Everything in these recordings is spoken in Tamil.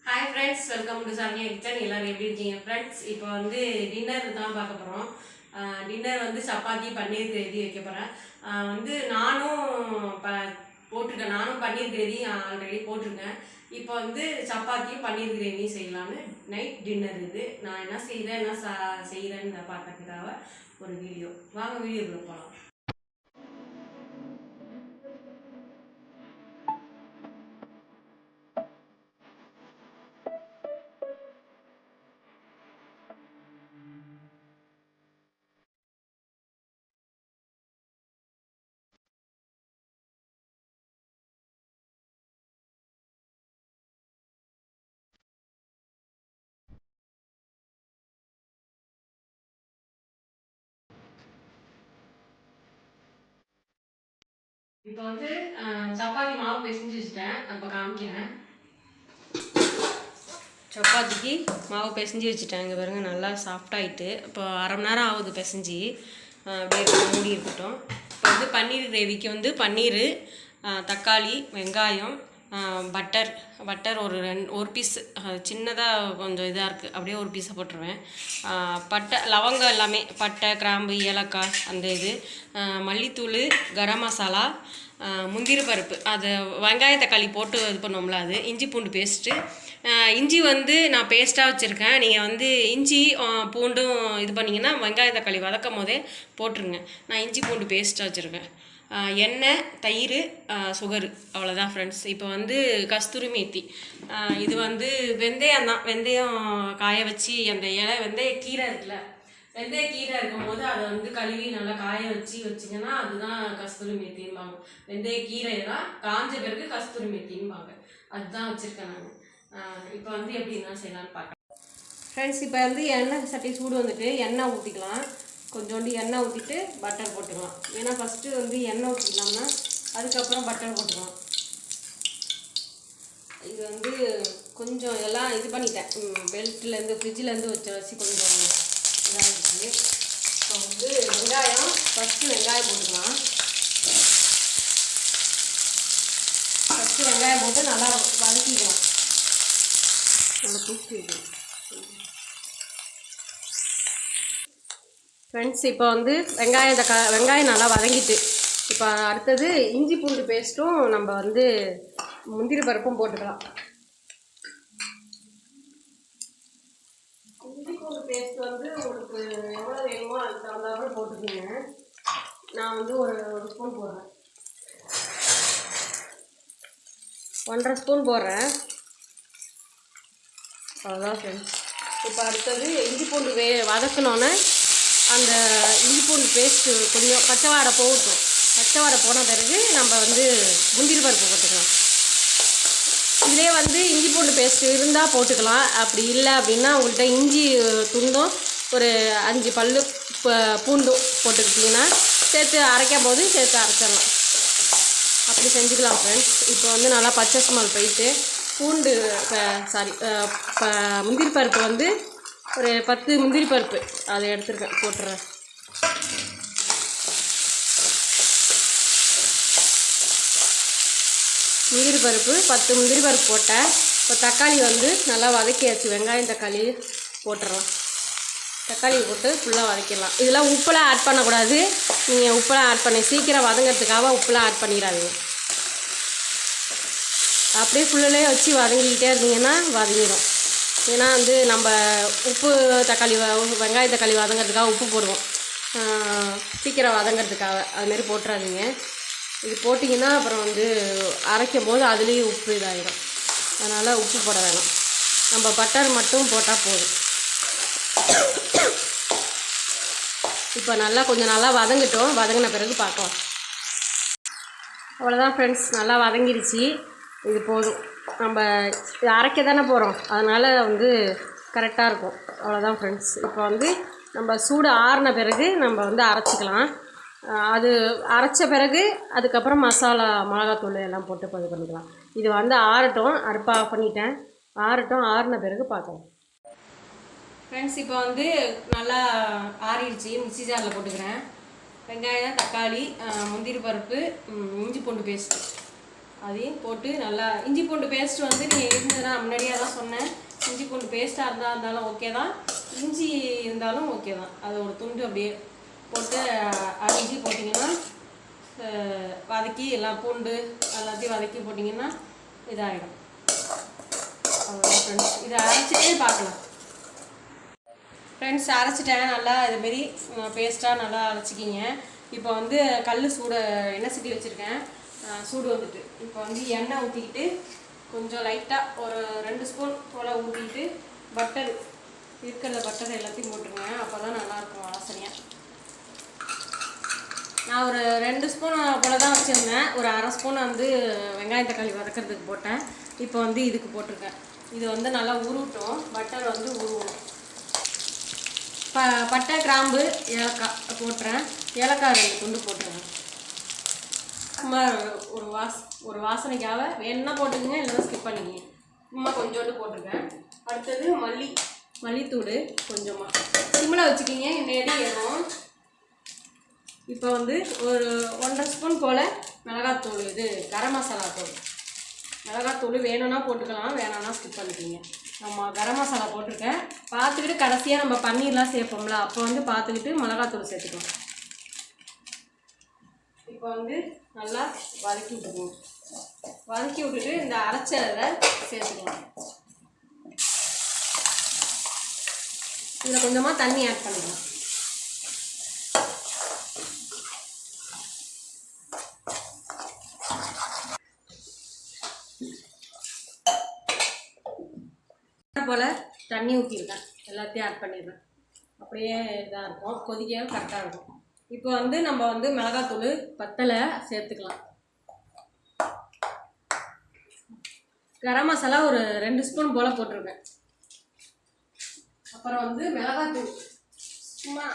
Hi friends, welcome to Sania kitchen. எல்லாரும் எப்படி இருக்கீங்க ஃப்ரெண்ட்ஸ்? இப்போ வந்து டின்னர் தான் பார்க்க போகிறோம். டின்னர் வந்து சப்பாத்தி பன்னீர் கிரேவி வைக்க போகிறேன். வந்து நானும் பன்னீர் கிரேவி ஆல்ரெடி போட்டிருக்கேன். இப்போ வந்து சப்பாத்தியும் பன்னீர் கிரேவியும் செய்யலான்னு நைட் டின்னர் இது. நான் என்ன செய்கிறேன்னு பார்க்கறதுக்காக ஒரு வீடியோ. வாங்க வீடியோக்குள்ள போகலாம். இப்போ வந்து சப்பாத்தி மாவு பிசைஞ்சு வச்சுட்டேன். அப்போ காமிக்கிறேன். சப்பாத்திக்கு மாவு பிசைஞ்சு வச்சுட்டேன். இங்கே பாருங்கள், நல்லா சாஃப்டாகிட்டு. இப்போ அரை மணி நேரம் ஆகுது பிசைஞ்சு. அப்படியே மூடி இருக்கட்டும். இப்போ வந்து பன்னீர் கிரேவிக்கு வந்து பன்னீர், தக்காளி, வெங்காயம், பட்டர் ஒரு பீஸ் சின்னதாக கொஞ்சம் இதாக இருக்குது. அப்படியே ஒரு பீஸை போட்டுருவேன். லவங்கம் எல்லாமே, பட்டை, கிராம்பு, ஏலக்காய், அந்த இது, மல்லித்தூள், கரம் மசாலா, முந்திரி பருப்பு, அது வெங்காய தக்காளி போட்டு இது பண்ணுவோம்ல, அது இஞ்சி பூண்டு பேஸ்ட்டு. இஞ்சி வந்து நான் பேஸ்ட்டாக வச்சுருக்கேன். நீங்கள் வந்து இஞ்சி பூண்டும் இது பண்ணிங்கன்னா வெங்காய தக்காளி வதக்கும் போதே போட்டுருங்க. நான் இஞ்சி பூண்டு பேஸ்ட்டாக வச்சுருக்கேன். எண்ணெய், தயிர், சுகரு, அவ்வளோதான் ஃப்ரெண்ட்ஸ். இப்போ வந்து கஸ்தூரி மேத்தி, இது வந்து வெந்தயம் தான். வெந்தயம் காய வச்சு, அந்த வெந்தய கீரை இருக்குல்ல, வெந்தய கீரை இருக்கும்போது அதை வந்து கழுவி நல்லா காய வச்சிங்கன்னா அதுதான் கஸ்தூரி மேத்தின்பாங்க. வெந்தய கீரை தான் காஞ்ச பிறகு கஸ்தூரி மேத்தின்பாங்க. அதுதான் வச்சுருக்கேன் நான். இப்போ வந்து எப்படி என்ன செய்யலான்னு பார்க்கலாம் ஃப்ரெண்ட்ஸ். இப்போ வந்து எண்ணெய் சட்டி சூடு வந்துட்டு எண்ணெய் ஊற்றிக்கலாம். கொஞ்சோண்டு எண்ணெய் ஊற்றிட்டு பட்டர் போட்டுக்கலாம். ஏன்னா ஃபஸ்ட்டு வந்து எண்ணெய் ஊற்றிக்கலாம்னா அதுக்கப்புறம் பட்டர் போட்டுக்கலாம். இது வந்து கொஞ்சம் எல்லாம் இது பண்ணிட்டேன். பெல்ட்லேருந்து ஃப்ரிட்ஜிலேருந்து வச்சு கொஞ்சம் இதாக இருக்குது. இப்போ வந்து வெங்காயம் போட்டுக்கலாம். ஃபஸ்ட்டு வெங்காயம் போட்டு நல்லா வதக்கிக்கலாம். நல்லா தூக்கி வைக்கணும் ஃப்ரெண்ட்ஸ். இப்போ வந்து வெங்காயம் நல்லா வதங்கிட்டு, இப்போ அடுத்தது இஞ்சி பூண்டு பேஸ்ட்டும் நம்ம வந்து முந்திரி பருப்பும் போட்டுக்கலாம். இஞ்சி பூண்டு பேஸ்ட் வந்து உங்களுக்கு எவ்வளோ வேணுமோ அதுக்கு தகுந்தாப்புல போட்டுக்கோங்க. நான் வந்து ஒரு ஸ்பூன் போடுறேன், 1.5 ஸ்பூன் போடுறேன். அவ்வளோதான் ஃப்ரெண்ட்ஸ். இப்போ அடுத்தது இஞ்சி பூண்டு வதக்கணுன்னே அந்த இஞ்சி பூண்டு பேஸ்ட்டு கொஞ்சம் பச்சை வாடை போகட்டும். பச்சை வாடை போன பிறகு நம்ம வந்து முந்திரி பருப்பு போட்டுக்கலாம். இதிலே வந்து இஞ்சி பூண்டு பேஸ்ட்டு இருந்தால் போட்டுக்கலாம். அப்படி இல்லை அப்படின்னா உங்கள்கிட்ட இஞ்சி துண்டும் ஒரு 5 பல்லு பூண்டும் போட்டுக்கிட்டிங்கன்னா சேர்த்து அரைக்கும் போது சேர்த்து அரைச்சிடலாம். அப்படி செஞ்சுக்கலாம் ஃப்ரெண்ட்ஸ். இப்போ வந்து நல்லா பச்சை ஸ்மெல் போயிட்டு முந்திரி பருப்பு வந்து ஒரு 10 முந்திரி பருப்பு அதை எடுத்துருக்கேன், போட்டுறேன். முந்திரி பருப்பு 10 முந்திரி பருப்பு போட்டேன். இப்போ தக்காளி வந்து நல்லா வதக்கியாச்சு. வெங்காயம் தக்காளி போட்டுடலாம். தக்காளி போட்டு ஃபுல்லாக வதக்கிடலாம். இதெல்லாம் உப்பெல்லாம் ஆட் பண்ணக்கூடாது. நீங்கள் உப்பெல்லாம் ஆட் பண்ணி சீக்கிரம் வதங்கிறதுக்காக உப்பெல்லாம் ஆட் பண்ணிடாதீங்க. அப்படியே ஃபுல்லே வச்சு வதங்கிக்கிட்டே இருந்தீங்கன்னா வதங்கிடும். ஏன்னா வந்து நம்ம வெங்காய தக்காளி வதங்கிறதுக்காக உப்பு போடுவோம், சீக்கிரம் வதங்கிறதுக்காக. அதுமாரி போட்டுறாதீங்க. இது போட்டிங்கன்னா அப்புறம் வந்து அரைக்கும் போது அதுலேயும் உப்பு இதாகிடும். அதனால் உப்பு போட வேணாம். நம்ம பட்டர் மட்டும் போட்டால் போதும். இப்போ கொஞ்சம் நல்லா வதங்கட்டும். வதங்கின பிறகு பார்க்கலாம். அவ்வளோதான் ஃப்ரெண்ட்ஸ், நல்லா வதங்கிடுச்சு. இது போதும். நம்ம இது அரைக்க தானே போகிறோம், அதனால் வந்து கரெக்டாக இருக்கும். அவ்வளோதான் ஃப்ரெண்ட்ஸ். இப்போ வந்து நம்ம சூடு ஆறின பிறகு நம்ம வந்து அரைச்சிக்கலாம். அது அரைச்ச பிறகு அதுக்கப்புறம் மசாலா, மிளகாத்தூள் எல்லாம் போட்டு இது பண்ணிக்கலாம். இது வந்து ஆறட்டும். அடுப்பை ஆஃப் பண்ணிட்டேன். ஆறின பிறகு பார்க்கலாம் ஃப்ரெண்ட்ஸ். இப்போ வந்து நல்லா ஆறிடுச்சு. மிக்ஸி ஜாரில் போட்டுக்கிறேன். வெங்காயம், தக்காளி, முந்திரி பருப்பு, இஞ்சி பூண்டு பேஸ்ட்டு அதையும் போட்டு நல்லா இஞ்சி பூண்டு பேஸ்ட் வந்து நீங்கள் இருந்ததுன்னா முன்னாடியே தான் நான் சொன்னேன், இஞ்சி பூண்டு பேஸ்ட்டாக இருந்தாலும் ஓகே தான், இஞ்சி இருந்தாலும் ஓகே தான். அது ஒரு துண்டு அப்படியே போட்டு அரிஞ்சி போட்டிங்கன்னா வதக்கி எல்லாம் பூண்டு எல்லாத்தையும் வதக்கி போட்டிங்கன்னா இதாகிடும். அவ்வளோதான் ஃப்ரெண்ட்ஸ். இதை அரைச்சிட்டே பார்க்கலாம். ஃப்ரெண்ட்ஸ் அரைச்சிட்டேன், நல்லா இதுமாரி பேஸ்ட்டாக நல்லா அரைச்சிக்கிங்க. இப்போ வந்து கல் சூட எண்ணெய் சட்டி வச்சுருக்கேன், சூடு வந்துட்டு. இப்போ வந்து எண்ணெய் ஊற்றிக்கிட்டு கொஞ்சம் லைட்டாக ஒரு 2 ஸ்பூன் போல் ஊற்றிக்கிட்டு பட்டர் இருக்கிற பட்டர் எல்லாத்தையும் போட்டுருங்க. அப்போ தான் நல்லாயிருக்கும் வாசனையாக. நான் ஒரு 2 ஸ்பூன் போல் தான் வச்சுருந்தேன். ஒரு அரை ஸ்பூன் வந்து வெங்காயம் தக்காளி வதக்கிறதுக்கு போட்டேன். இப்போ வந்து இதுக்கு போட்டிருக்கேன். இது வந்து நல்லா உருவட்டும், பட்டர் வந்து உருவணும். பட்டை கிராம்பு ஏலக்காய் போட்டுறேன். ஏலக்காய் 2 துண்டு போட்டுருவேன். சும்மா ஒரு வாசனைக்காக வேணுன்னா போட்டுக்கங்க, இல்லைன்னா ஸ்கிப் பண்ணிக்கங்க. சும்மா கொஞ்சோண்டு போட்டிருக்கேன். அடுத்தது மல்லித்தூள் கொஞ்சமாக சிம்மில் வச்சுக்கிங்க, நேரடி ஏறும். இப்போ வந்து ஒரு 1.5 ஸ்பூன் போல் மிளகாத்தூள், இது கரம் மசாலா தூள். மிளகாத்தூள் வேணும்னா போட்டுக்கலாம், வேணான்னா ஸ்கிப் பண்ணிக்கிங்க. நம்ம கரம் மசாலா போட்டிருக்கேன். பார்த்துக்கிட்டு கடைசியாக நம்ம பன்னீர்லாம் சேர்ப்போம்ல, அப்போ வந்து பார்த்துக்கிட்டு மிளகாத்தூள் சேர்த்துக்கலாம். இப்போ வந்து நல்லா வதக்கி விட்டுக்கணும். வதக்கி விட்டுட்டு இந்த அரைச்சதை சேர்த்துக்கலாம். இதில் கொஞ்சமாக தண்ணி ஆட் பண்ணிக்கலாம். போல் தண்ணி ஊற்றிருக்கேன், எல்லாத்தையும் ஆட் பண்ணிடுறேன். அப்படியே இதாக இருக்கும், கொதிக்க கரெக்டாக இருக்கும். இப்போ வந்து நம்ம வந்து மிளகாத்தூள் பத்தலை சேர்த்துக்கலாம். கரம் மசாலா ஒரு 2 ஸ்பூன் போல் போட்டிருக்கேன். அப்புறம் வந்து மிளகாத்தூள் சும்மா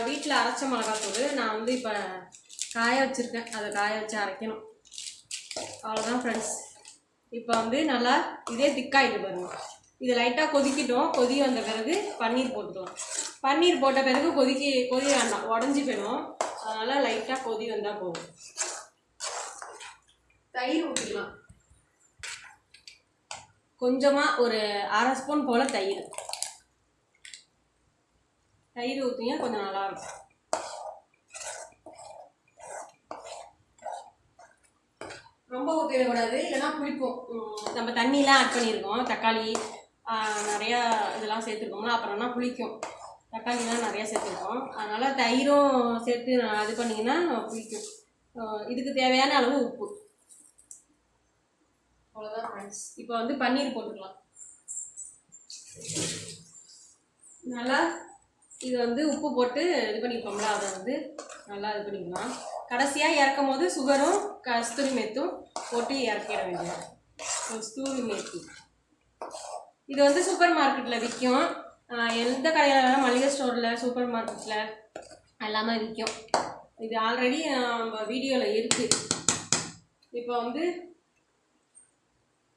வீட்டில் அரைச்ச மிளகாத்தூள் நான் வந்து இப்போ காய வச்சுருக்கேன், அதை காய வச்சு அரைக்கணும். அவ்வளோதான் ஃப்ரெண்ட்ஸ். இப்போ வந்து நல்லா இதே திக்காயிட்டு பாருங்க. இது லைட்டாக கொதிக்கிட்டோம். கொதி வந்த பிறகு பன்னீர் போட்டுக்கலாம். பன்னீர் போட்ட பிறகு கொதி வேண்டாம், உடஞ்சி போயிடும். அதனால் லைட்டாக கொதி வந்தால் போதும். தயிர் ஊற்றிக்கலாம். கொஞ்சமாக ஒரு அரை ஸ்பூன் போல் தயிர் ஊற்றிங்க, கொஞ்சம் நல்லாயிருக்கும். ரொம்ப ஊற்றிடக்கூடாது, இல்லைன்னா புளிப்போம். நம்ம தண்ணியெலாம் ஆட் பண்ணியிருக்கோம், தக்காளி நிறையா இதெல்லாம் சேர்த்துருக்கோம்னா அப்புறம்னா புளிக்கும். தக்காளிலாம் நிறையா சேர்த்துருக்கோம், அதனால் தயிரும் சேர்த்து இது பண்ணிங்கன்னா புளிக்கும். இதுக்கு தேவையான அளவு உப்பு. அவ்வளோதான் ஃப்ரெண்ட்ஸ். இப்போ வந்து பன்னீர் போட்டுக்கலாம். நல்லா இது வந்து உப்பு போட்டு இது பண்ணிப்போம்ல, அதை வந்து நல்லா இது பண்ணிக்கலாம். கடைசியாக இறக்கும் போது சுகரும் கஸ்தூரி மேத்தும் போட்டு இறக்கிட வேண்டியது. கஸ்தூரி மேத்தி இது வந்து சூப்பர் மார்க்கெட்டில் விற்கும். எந்த கடையில், மளிகை ஸ்டோரில், சூப்பர் மார்க்கெட்டில் எல்லாமே விற்கும். இது ஆல்ரெடி நம்ம வீடியோவில் இருக்குது. இப்போ வந்து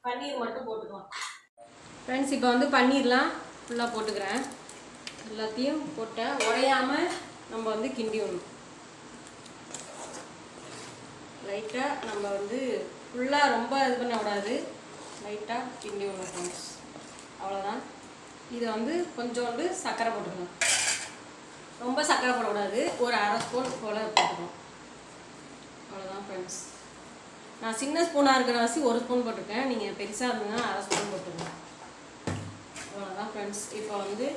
பன்னீர் மட்டும் போட்டுக்கலாம் ஃப்ரெண்ட்ஸ். இப்போ வந்து பன்னீர்லாம் ஃபுல்லாக போட்டுக்கிறேன். எல்லாத்தையும் போட்டேன், உடையாமல் நம்ம வந்து கிண்டி விடணும். லைட்டாக நம்ம வந்து ஃபுல்லாக ரொம்ப இது பண்ண விடாது, லைட்டாக கிண்டி விடணும் ஃப்ரெண்ட்ஸ். அவ்வளோதான். இதை வந்து கொஞ்சோண்டு சர்க்கரை போட்டுக்கணும். ரொம்ப சர்க்கரை போடக்கூடாது, ஒரு அரை ஸ்பூன் போல் போட்டுக்கணும். அவ்வளோதான் ஃப்ரெண்ட்ஸ். நான் சின்ன ஸ்பூனாக இருக்கிற வாசி 1 ஸ்பூன் போட்டிருக்கேன், நீங்கள் பெருசாக இருந்தீங்கன்னா அரை ஸ்பூன் போட்டுக்கணும். அவ்வளோதான் ஃப்ரெண்ட்ஸ். இப்போ வந்து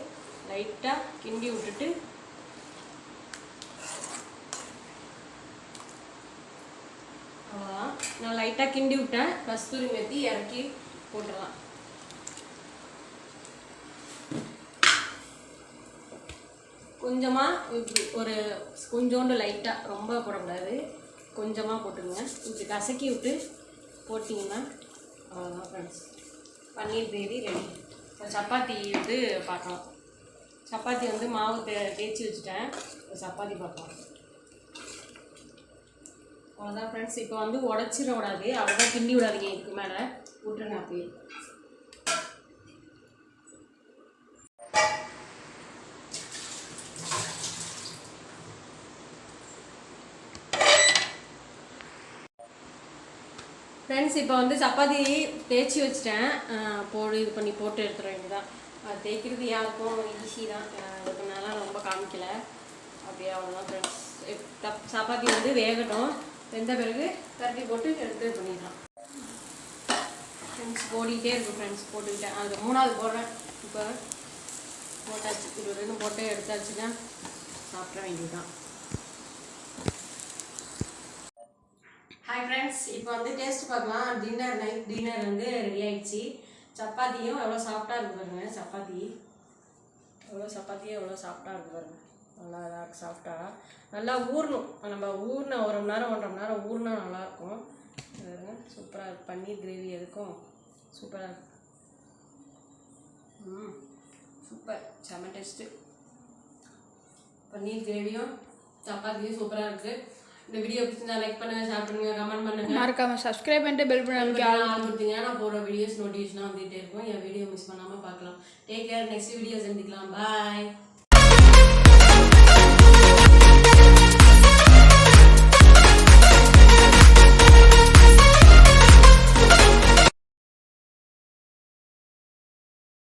லைட்டாக கிண்டி விட்டுட்டு அவ்வளோதான். நான் லைட்டாக கிண்டி விட்டேன். கஸ்தூரி மேத்தி இறக்கி போட்டுடலாம். கொஞ்சமாக ஒரு கொஞ்சோண்டு லைட்டாக, ரொம்ப போடக்கூடாது, கொஞ்சமாக போட்டுக்கோங்க. இப்படி கசக்கி விட்டு போட்டிங்கன்னா அவ்வளோதான் ஃப்ரெண்ட்ஸ். பன்னீர் கிரேவி ரெடி. இப்போ சப்பாத்தி வந்து பார்க்கலாம். சப்பாத்தி வந்து மாவு தேய்ச்சி வச்சுட்டேன். இப்போ சப்பாத்தி பார்க்கலாம். அவ்வளோதான் ஃப்ரெண்ட்ஸ். இப்போ வந்து உடச்சிட விடாது, அவ்வளோதான், கிண்டி விடாதீங்க. இதுக்கு மேலே விட்டுருங்க அப்படியே. ஃப்ரெண்ட்ஸ் இப்போ வந்து சப்பாத்தி தேய்ச்சி வச்சிட்டேன். இது பண்ணி போட்டு எடுத்துட வேண்டியதான். அது தேய்க்கிறது யாருக்கும் ஈஸி தான். அதுக்கு மேலே ரொம்ப காமிக்கல. அப்படியே அவ்வளோதான் ஃப்ரெண்ட்ஸ். சப்பாத்தி வந்து வேகட்டும். வெந்த பிறகு கரண்டி போட்டு எடுத்து பண்ணிடலாம். ஃப்ரெண்ட்ஸ் ஓடிக்கிட்டே இருக்கும் ஃப்ரெண்ட்ஸ். போட்டுக்கிட்டேன். அது 3வது போடுறேன். இப்போ போட்டாச்சு. இது 2 போட்டு எடுத்தாச்சுன்னா சாப்பிட வேண்டியதுதான். ஹாய் ஃப்ரெண்ட்ஸ், இப்போ வந்து டேஸ்ட் பார்க்கலாம். நைட் டின்னர் வந்து ரெடி ஆகிடுச்சு. சப்பாத்தியும் எவ்வளோ சாஃப்டாக இருக்குது பாருங்க. எவ்வளோ சாஃப்டாக இருக்குது பாருங்க. நல்லா இதாக இருக்குது சாஃப்டாக. நல்லா ஊறணும். நம்ம ஊறின 1 மணி நேரம் 1.5 மணி நேரம் ஊறினா நல்லாயிருக்கும். சூப்பராக இருக்குது. பன்னீர் கிரேவி எதுக்கும் சூப்பராக இருக்குது. சூப்பர், செம்ம டேஸ்ட்டு. பன்னீர் கிரேவியும் சப்பாத்தியும் சூப்பராக இருக்குது. இந்த வீடியோ பிடிச்சிருந்தா லைக் பண்ணுங்கள், ஷேர் பண்ணுங்கள், கமெண்ட் பண்ணுங்கள். மறக்காம சப்ஸ்கிரைப் பண்ணிட்டு பெல் பட்டன் ஆல் கொடுத்தீங்கன்னா நான் போகிற வீடியோஸ் நோட்டிஃபிகேஷனாக வந்துகிட்டே இருக்கும். என் வீடியோ மிஸ் பண்ணாமல் பார்க்கலாம். Take care. நெக்ஸ்ட் வீடியோ சந்திக்கலாம். பாய்.